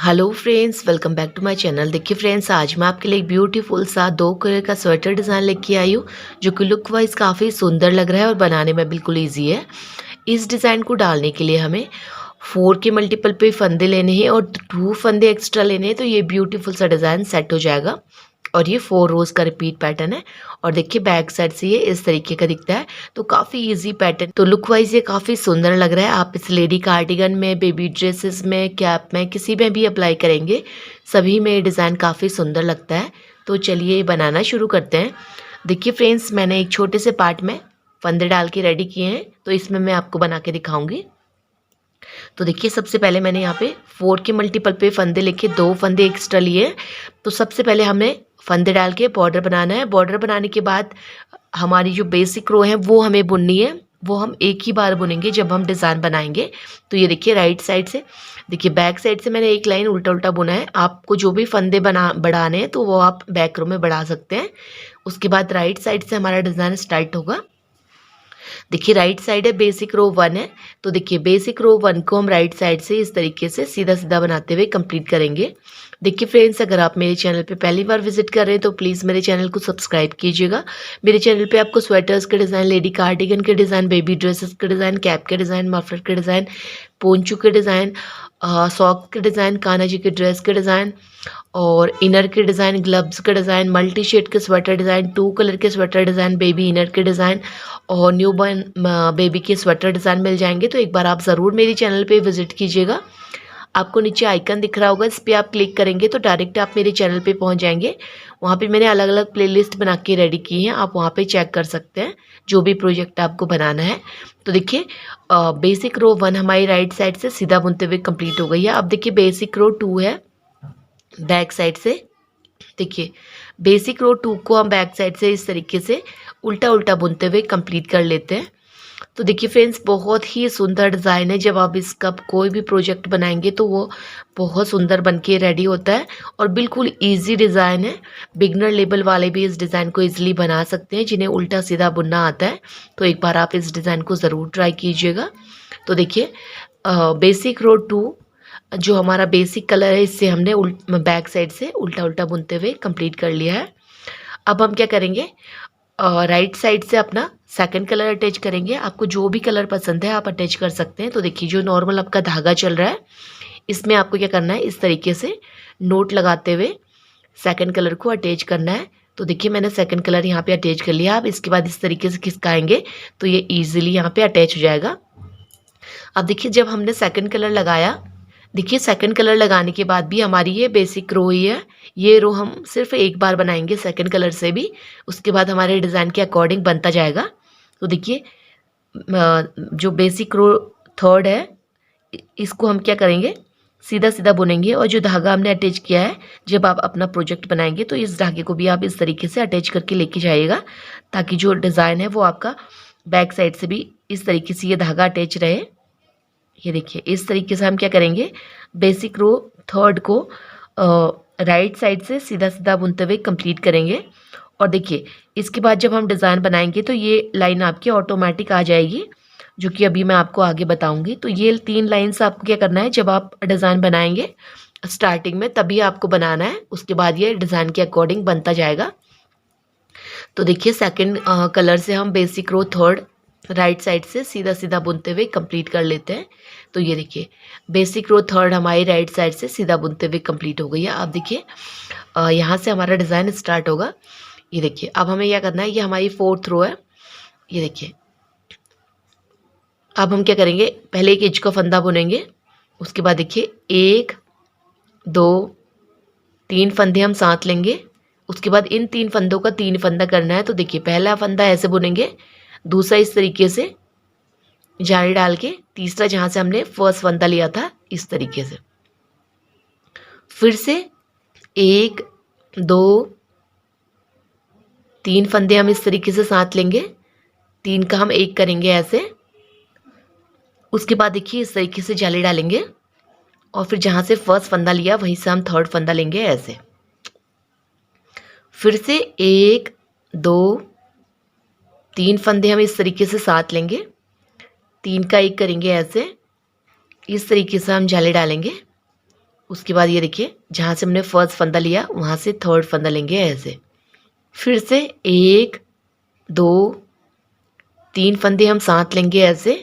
Hello friends, welcome back to my channel. देखिए friends, आज मैं आपके लिए एक ब्यूटीफुल सा 2 कलर का स्वेटर डिज़ाइन लेके आई हूँ, जो कि लुक वाइज काफ़ी सुंदर लग रहा है और बनाने में बिल्कुल इजी है। इस डिज़ाइन को डालने के लिए हमें 4 के मल्टीपल पे फंदे लेने हैं और 2 फंदे एक्स्ट्रा लेने हैं, तो ये ब्यूटीफुल सा डिज़ाइन सेट हो जाएगा। और ये 4 रोज़ का रिपीट पैटर्न है। और देखिए बैक साइड से ये इस तरीके का दिखता है, तो काफ़ी इजी पैटर्न, तो लुक वाइज ये काफ़ी सुंदर लग रहा है। आप इस लेडी कार्डिगन में, बेबी ड्रेसेस में, कैप में, किसी में भी अप्लाई करेंगे, सभी में ये डिज़ाइन काफ़ी सुंदर लगता है। तो चलिए ये बनाना शुरू करते हैं। देखिए फ्रेंड्स, मैंने एक छोटे से पार्ट में फंदे डाल के रेडी किए हैं, तो इसमें मैं आपको बना के दिखाऊंगी। तो देखिए सबसे पहले मैंने यहाँ पे 4 के मल्टीपल पे फंदे लेके 2 फंदे एक्स्ट्रा लिए। तो सबसे पहले हमें फंदे डाल के बॉर्डर बनाना है। बॉर्डर बनाने के बाद हमारी जो बेसिक रो है वो हमें बुननी है। वो हम एक ही बार बुनेंगे जब हम डिज़ाइन बनाएंगे। तो ये देखिए राइट साइड से, देखिए बैक साइड से मैंने एक लाइन उल्टा उल्टा बुना है। आपको जो भी फंदे बढ़ाने हैं तो वो आप बैक रो में बढ़ा सकते हैं। उसके बाद राइट साइड से हमारा डिज़ाइन स्टार्ट होगा। देखिए राइट साइड है, बेसिक रो 1 है। तो देखिए बेसिक रो 1 को हम राइट साइड से इस तरीके से सीधा सीधा बनाते हुए कंप्लीट करेंगे। देखिए फ्रेंड्स, अगर आप मेरे चैनल पे पहली बार विजिट कर रहे हैं तो प्लीज़ मेरे चैनल को सब्सक्राइब कीजिएगा। मेरे चैनल पे आपको स्वेटर्स के डिज़ाइन, लेडी कार्डिगन के डिज़ाइन, बेबी ड्रेसेस के डिज़ाइन, कैप के डिज़ाइन, मफलर के डिज़ाइन, पोंचू के डिज़ाइन, सॉक के डिज़ाइन, कान्हा जी के ड्रेस के डिज़ाइन और इनर के डिज़ाइन, ग्लव्स के डिज़ाइन, मल्टी शेड के स्वेटर डिज़ाइन, 2 कलर के स्वेटर डिज़ाइन, बेबी इनर के डिज़ाइन और न्यू बॉर्न बेबी के स्वेटर डिज़ाइन मिल जाएंगे। तो एक बार आप ज़रूर मेरी चैनल पे विजिट कीजिएगा। आपको नीचे आइकन दिख रहा होगा, इस पर आप क्लिक करेंगे तो डायरेक्ट आप मेरे चैनल पे पहुंच जाएंगे। वहाँ पे मैंने अलग अलग प्लेलिस्ट बना के रेडी की है, आप वहाँ पे चेक कर सकते हैं जो भी प्रोजेक्ट आपको बनाना है। तो देखिए बेसिक रो 1 हमारी राइट साइड से सीधा बुनते हुए कंप्लीट हो गई है। अब देखिए बेसिक रो 2 है बैक साइड से। देखिए बेसिक रो 2 को हम बैक साइड से इस तरीके से उल्टा उल्टा बुनते हुए कंप्लीट कर लेते हैं। तो देखिए फ्रेंड्स, बहुत ही सुंदर डिज़ाइन है। जब आप इसका कोई भी प्रोजेक्ट बनाएंगे तो वो बहुत सुंदर बन के रेडी होता है और बिल्कुल इजी डिज़ाइन है। बिगनर लेवल वाले भी इस डिज़ाइन को इजीली बना सकते हैं जिन्हें उल्टा सीधा बुनना आता है। तो एक बार आप इस डिज़ाइन को ज़रूर ट्राई कीजिएगा। तो देखिए बेसिक रो 2 जो हमारा बेसिक कलर है, इससे हमने बैक साइड से उल्टा उल्टा बुनते हुए कंप्लीट कर लिया है। अब हम क्या करेंगे, राइट साइड से अपना सेकंड कलर अटैच करेंगे। आपको जो भी कलर पसंद है आप अटैच कर सकते हैं। तो देखिए जो नॉर्मल आपका धागा चल रहा है, इसमें आपको क्या करना है, इस तरीके से नोट लगाते हुए सेकंड कलर को अटैच करना है। तो देखिए मैंने सेकंड कलर यहाँ पे अटैच कर लिया। आप इसके बाद इस तरीके से खिसकाएंगे तो ये ईजिली यहाँ पे अटैच हो जाएगा। अब देखिए जब हमने सेकंड कलर लगाया, देखिए सेकंड कलर लगाने के बाद भी हमारी ये बेसिक रो ही है। ये रो हम सिर्फ एक बार बनाएंगे सेकंड कलर से भी, उसके बाद हमारे डिज़ाइन के अकॉर्डिंग बनता जाएगा। तो देखिए जो बेसिक रो थर्ड है, इसको हम क्या करेंगे, सीधा सीधा बुनेंगे। और जो धागा हमने अटैच किया है, जब आप अपना प्रोजेक्ट बनाएंगे तो इस धागे को भी आप इस तरीके से अटैच करके लेके जाइएगा, ताकि जो डिज़ाइन है वो आपका बैक साइड से भी इस तरीके से ये धागा अटैच रहे। ये देखिए इस तरीके से हम क्या करेंगे, बेसिक रो थर्ड को राइट साइड से सीधा सीधा बुनते हुए कंप्लीट करेंगे। और देखिए इसके बाद जब हम डिज़ाइन बनाएंगे तो ये लाइन आपकी ऑटोमेटिक आ जाएगी, जो कि अभी मैं आपको आगे बताऊंगी। तो ये 3 लाइन्स आपको क्या करना है, जब आप डिज़ाइन बनाएंगे स्टार्टिंग में तभी आपको बनाना है, उसके बाद ये डिज़ाइन के अकॉर्डिंग बनता जाएगा। तो देखिए सेकंड कलर से हम basic row third right side से सीधा सीधा बुनते हुए कंप्लीट कर लेते हैं। तो ये देखिए बेसिक रो थर्ड हमारी राइट साइड से सीधा बुनते हुए कंप्लीट हो गई है। अब देखिए यहाँ से हमारा डिज़ाइन स्टार्ट होगा। ये देखिए अब हमें क्या करना है, ये हमारी 4th रो है। ये देखिए अब हम क्या करेंगे, पहले एक इंच का फंदा बुनेंगे। उसके बाद देखिए 1 2 3 फंदे हम साथ लेंगे। उसके बाद इन 3 फंदों का 3 फंदा करना है। तो देखिए पहला फंदा ऐसे बुनेंगे, दूसरा इस तरीके से जाली डाल के, तीसरा जहाँ से हमने फर्स्ट फंदा लिया था इस तरीके से। फिर से 1 2 3 फंदे हम इस तरीके से साथ लेंगे, 3 का हम 1 करेंगे ऐसे। उसके बाद देखिए इस तरीके से जाली डालेंगे और फिर जहाँ से फर्स्ट फंदा लिया वहीं से हम थर्ड फंदा लेंगे ऐसे। फिर से 1 2 3 फंदे हम इस तरीके से साथ लेंगे, 3 का 1 करेंगे ऐसे। इस तरीके से हम जाले डालेंगे। उसके बाद ये देखिए जहाँ से हमने फर्स्ट फंदा लिया वहाँ से थर्ड फंदा लेंगे ऐसे। फिर से 1 2 3 फंदे हम साथ लेंगे ऐसे।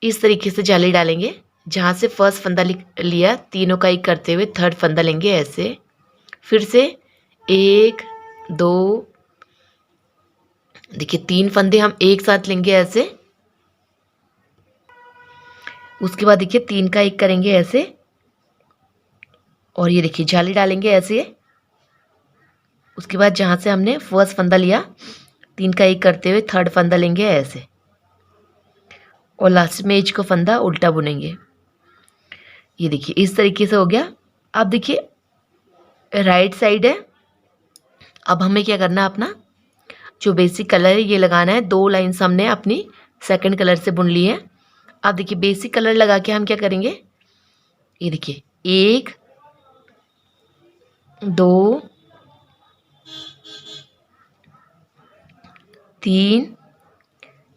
इस तरीके से जाली डालेंगे। जहाँ से फर्स्ट फंदा लिया तीनों का एक करते हुए थर्ड फंदा लेंगे ऐसे। फिर से 1 2 देखिए 3 फंदे हम एक साथ लेंगे ऐसे। उसके बाद देखिए 3 का एक करेंगे ऐसे और ये देखिए जाली डालेंगे ऐसे। उसके बाद जहाँ से हमने फर्स्ट फंदा लिया 3 का एक करते हुए थर्ड फंदा लेंगे ऐसे और लास्ट में एज को फंदा उल्टा बुनेंगे। ये देखिए इस तरीके से हो गया। अब देखिए राइट साइड है। अब हमें क्या करना है, अपना जो बेसिक कलर है ये लगाना है। 2 लाइन्स हमने अपनी सेकंड कलर से बुन ली है। अब देखिए बेसिक कलर लगा के हम क्या करेंगे, ये देखिए 1 2 3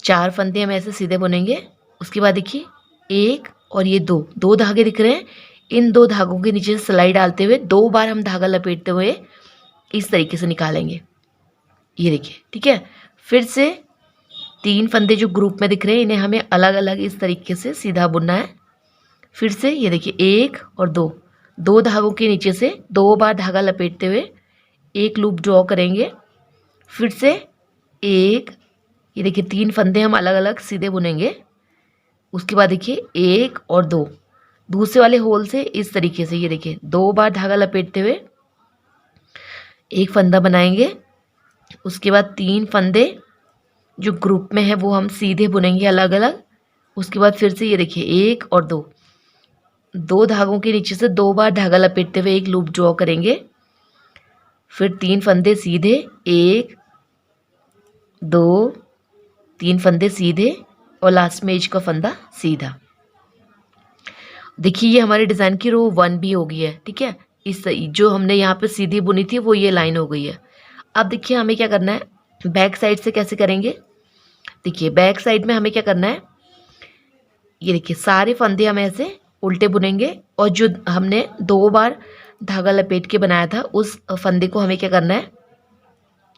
4 फंदे हम ऐसे सीधे बुनेंगे। उसके बाद देखिए 1 और ये 2 धागे दिख रहे हैं। इन 2 धागों के नीचे से सिलाई डालते हुए 2 बार हम धागा लपेटते हुए इस तरीके से निकालेंगे। ये देखिए ठीक है। फिर से 3 फंदे जो ग्रुप में दिख रहे हैं इन्हें हमें अलग अलग इस तरीके से सीधा बुनना है। फिर से ये देखिए 1 और 2 धागों के नीचे से 2 बार धागा लपेटते हुए एक लूप ड्रॉ करेंगे। फिर से 1, ये देखिए 3 फंदे हम अलग अलग सीधे बुनेंगे। उसके बाद देखिए 1 और 2 दूसरे वाले होल से इस तरीके से ये देखिए 2 बार धागा लपेटते हुए एक फंदा बनाएंगे। उसके बाद 3 फंदे जो ग्रुप में है वो हम सीधे बुनेंगे अलग अलग। उसके बाद फिर से ये देखिए 1 और 2 धागों के नीचे से 2 बार धागा लपेटते हुए एक लूप ड्रॉ करेंगे। फिर 3 फंदे सीधे, 1 2 3 फंदे सीधे और लास्ट में एज का फंदा सीधा। देखिए ये हमारे डिज़ाइन की रो 1 भी हो गई है। ठीक है, इस जो हमने यहाँ पे सीधी बुनी थी वो ये लाइन हो गई है। अब देखिए हमें क्या करना है, बैक साइड से कैसे करेंगे। देखिए बैक साइड में हमें क्या करना है, ये देखिए सारे फंदे हम ऐसे उल्टे बुनेंगे और जो हमने 2 बार धागा लपेट के बनाया था उस फंदे को हमें क्या करना है,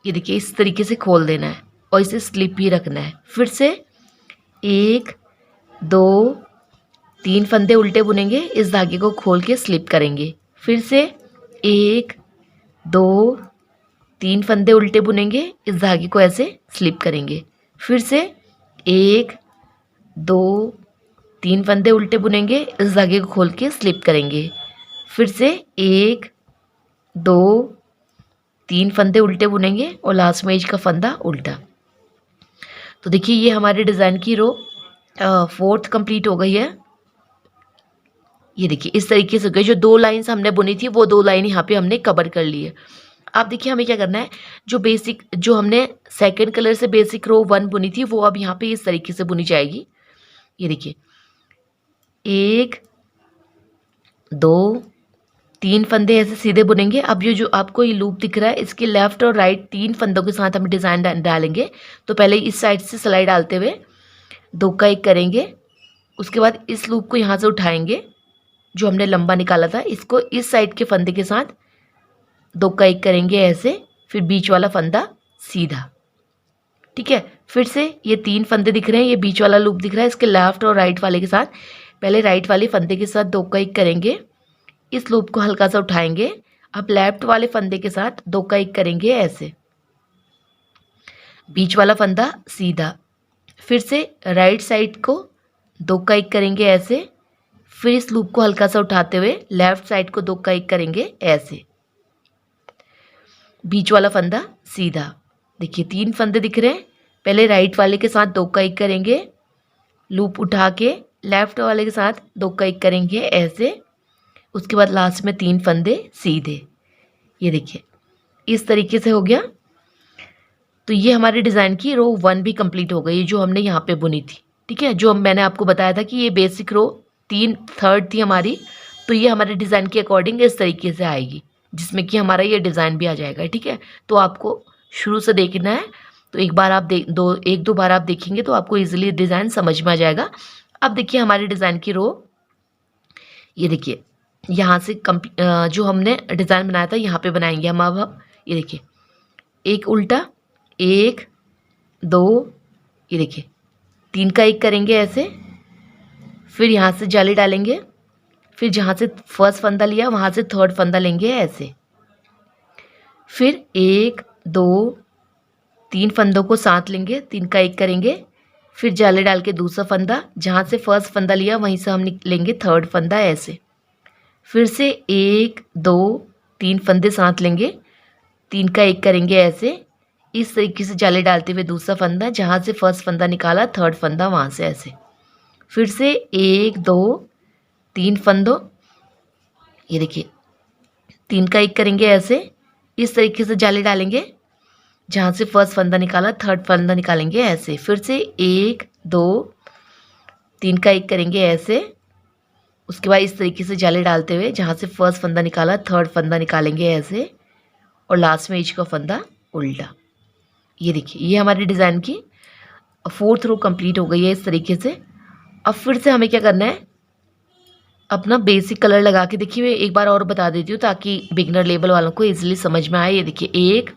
ये देखिए इस तरीके से खोल देना है और इसे स्लिप ही रखना है। फिर से 1 2 3 फंदे उल्टे बुनेंगे, इस धागे को खोल के स्लिप करेंगे। फिर से 1 2 3 फंदे उल्टे बुनेंगे, इस धागे को ऐसे स्लिप करेंगे। फिर से 1 2 3 फंदे उल्टे बुनेंगे, इस धागे को खोल के स्लिप करेंगे। फिर से 1 2 3 फंदे उल्टे बुनेंगे और लास्ट में एज का फंदा उल्टा। तो देखिए ये हमारे डिज़ाइन की रो 4th कंप्लीट हो गई है। ये देखिए इस तरीके से गई। जो 2 लाइन्स हमने बुनी थी वो 2 लाइन यहाँ पे हमने कवर कर ली है। अब देखिए हमें क्या करना है, जो हमने सेकंड कलर से बेसिक रो 1 बुनी थी वो अब यहाँ पे इस तरीके से बुनी जाएगी। ये देखिए 1 2 3 फंदे ऐसे सीधे बुनेंगे। अब ये जो आपको ये लूप दिख रहा है इसके लेफ्ट और राइट 3 फंदों के साथ हम डिज़ाइन डालेंगे। तो पहले इस साइड से सिलाई डालते हुए 2 का 1 करेंगे। उसके बाद इस लूप को यहाँ से उठाएंगे, जो हमने लंबा निकाला था इसको इस साइड के फंदे के साथ 2 का 1 करेंगे ऐसे। फिर बीच वाला फंदा सीधा। ठीक है, फिर से ये 3 फंदे दिख रहे हैं, ये बीच वाला लूप दिख रहा है, इसके लेफ्ट और राइट वाले के साथ पहले राइट वाले फंदे के साथ 2 का 1 करेंगे, इस लूप को हल्का सा उठाएंगे। अब लेफ्ट वाले फंदे के साथ 2 का 1 करेंगे ऐसे, बीच वाला फंदा सीधा। फिर से राइट साइड को 2 का 1 करेंगे ऐसे, फिर इस लूप को हल्का सा उठाते हुए लेफ्ट साइड को 2 का 1 करेंगे ऐसे, बीच वाला फंदा सीधा। देखिए 3 फंदे दिख रहे हैं, पहले राइट वाले के साथ 2 का 1 करेंगे, लूप उठा के लेफ्ट वाले के साथ 2 का 1 करेंगे ऐसे। उसके बाद लास्ट में 3 फंदे सीधे। ये देखिए इस तरीके से हो गया। तो ये हमारे डिज़ाइन की रो 1 भी कंप्लीट हो गई जो हमने यहाँ पे बुनी थी। ठीक है, जो मैंने आपको बताया था कि ये बेसिक रो 3/3 थी हमारी, तो ये हमारे डिज़ाइन के अकॉर्डिंग इस तरीके से आएगी, जिसमें कि हमारा ये डिज़ाइन भी आ जाएगा। ठीक है, तो आपको शुरू से देखना है, तो एक दो बार आप देखेंगे तो आपको ईजिली डिज़ाइन समझ में आ जाएगा। अब देखिए हमारे डिज़ाइन की रो, ये देखिए यहाँ से जो हमने डिज़ाइन बनाया था यहाँ पे बनाएंगे हम। अब ये देखिए, एक उल्टा, एक, दो, ये देखिए 3 का 1 करेंगे ऐसे। फिर यहाँ से जाली डालेंगे, फिर जहाँ से फर्स्ट फंदा लिया वहाँ से थर्ड फंदा लेंगे ऐसे। फिर 1, 2, 3 फंदों को साथ लेंगे, 3 का 1 करेंगे। फिर जाली डाल के दूसरा फंदा, जहाँ से फर्स्ट फंदा लिया वहीं से हम लेंगे थर्ड फंदा ऐसे। फिर से 1, 2, 3 फंदे साथ लेंगे, 3 का 1 करेंगे ऐसे। इस तरीके से जाली डालते हुए दूसरा फंदा, जहाँ से फर्स्ट फंदा निकाला थर्ड फंदा वहाँ से ऐसे। फिर से 1, 2, 3 फंदों, ये देखिए 3 का 1 करेंगे ऐसे। इस तरीके से जाली डालेंगे, जहाँ से फर्स्ट फंदा निकाला थर्ड फंदा निकालेंगे ऐसे। फिर से 1, 2, 3 का 1 करेंगे ऐसे। उसके बाद इस तरीके से जाली डालते हुए जहाँ से फर्स्ट फंदा निकाला थर्ड फंदा निकालेंगे ऐसे, और लास्ट में एज का फंदा उल्टा। ये देखिए, ये हमारे डिज़ाइन की 4th रो कंप्लीट हो गई है इस तरीके से। अब फिर से हमें क्या करना है, अपना बेसिक कलर लगा के, देखिए मैं एक बार और बता देती हूँ ताकि बिगनर लेवल वालों को इजीली समझ में आए। ये देखिए 1,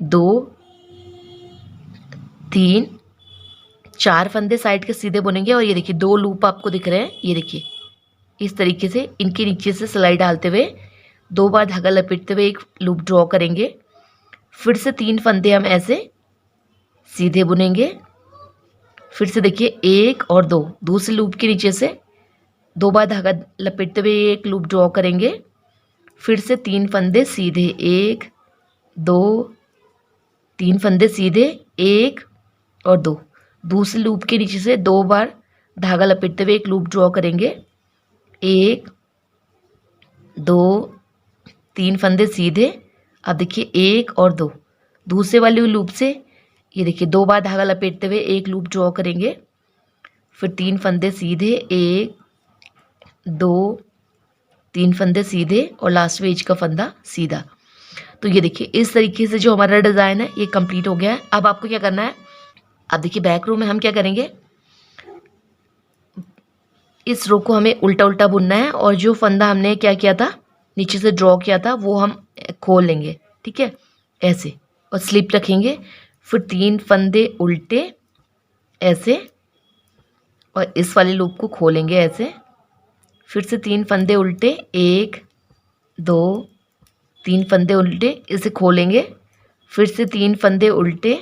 2, 3, 4 फंदे साइड के सीधे बुनेंगे, और ये देखिए 2 लूप आपको दिख रहे हैं। ये देखिए इस तरीके से इनके नीचे से सिलाई डालते हुए 2 बार धागा लपेटते हुए एक लूप ड्रॉ करेंगे। फिर से 3 फंदे हम ऐसे सीधे बुनेंगे। फिर से देखिए 1 और 2, दूसरे लूप के नीचे से 2 बार धागा लपेटते हुए एक लूप ड्रॉ करेंगे। फिर से 3 फंदे सीधे, 1, 2, 3 फंदे सीधे, 1 और 2, दूसरे लूप के नीचे से 2 बार धागा लपेटते हुए एक लूप ड्रॉ करेंगे। 1, 2, 3 फंदे सीधे। अब देखिए 1 और 2, दूसरे वाले लूप से ये देखिए 2 बार धागा लपेटते हुए एक लूप ड्रॉ करेंगे। फिर 3 फंदे सीधे, 1, 2, 3 फंदे सीधे, और लास्ट में एज का फंदा सीधा। तो ये देखिए इस तरीके से जो हमारा डिज़ाइन है ये कंप्लीट हो गया है। अब आपको क्या करना है, अब देखिए बैक रो में हम क्या करेंगे, इस रो को हमें उल्टा उल्टा बुनना है, और जो फंदा हमने क्या किया था नीचे से ड्रॉ किया था वो हम खोल लेंगे, ठीक है ऐसे, और स्लिप रखेंगे। फिर 3 फंदे उल्टे ऐसे, और इस वाले लूप को खोलेंगे ऐसे। फिर से 3 फंदे उल्टे, 1, 2, 3 फंदे उल्टे, इसे खोलेंगे। फिर से 3 फंदे उल्टे,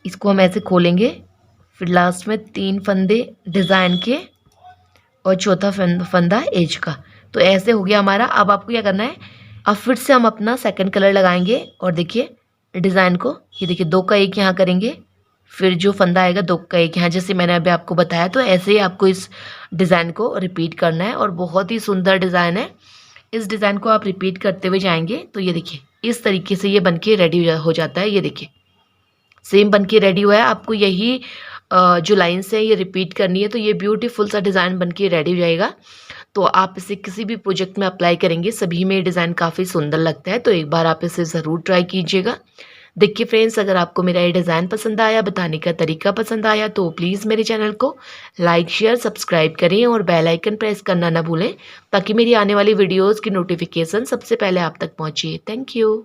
इसको हम ऐसे खोलेंगे। फिर लास्ट में 3 फंदे डिज़ाइन के, और चौथा फंदा एज का। तो ऐसे हो गया हमारा। अब आपको क्या करना है, अब फिर से हम अपना सेकंड कलर लगाएंगे, और देखिए डिज़ाइन को, ये देखिए 2 का 1 यहाँ करेंगे। फिर जो फंदा आएगा 2 का 1 यहाँ, जैसे मैंने अभी आपको बताया। तो ऐसे ही आपको इस डिज़ाइन को रिपीट करना है, और बहुत ही सुंदर डिज़ाइन है। इस डिज़ाइन को आप रिपीट करते हुए जाएंगे तो ये देखिए इस तरीके से ये बनके रेडी हो जाता है। ये देखिए सेम बनके रेडी हुआ है। आपको यही जो लाइन्स है ये रिपीट करनी है, तो ये ब्यूटीफुल सा डिज़ाइन बनके रेडी हो जाएगा। तो आप इसे किसी भी प्रोजेक्ट में अप्लाई करेंगे, सभी में डिज़ाइन काफ़ी सुंदर लगता है। तो एक बार आप इसे ज़रूर ट्राई कीजिएगा। देखिए फ्रेंड्स, अगर आपको मेरा ये डिज़ाइन पसंद आया, बताने का तरीका पसंद आया, तो प्लीज़ मेरे चैनल को लाइक, शेयर, सब्सक्राइब करें, और बेल आइकन प्रेस करना ना भूलें, ताकि मेरी आने वाली वीडियोज़ की नोटिफिकेशन सबसे पहले आप तक पहुँचे। Thank you.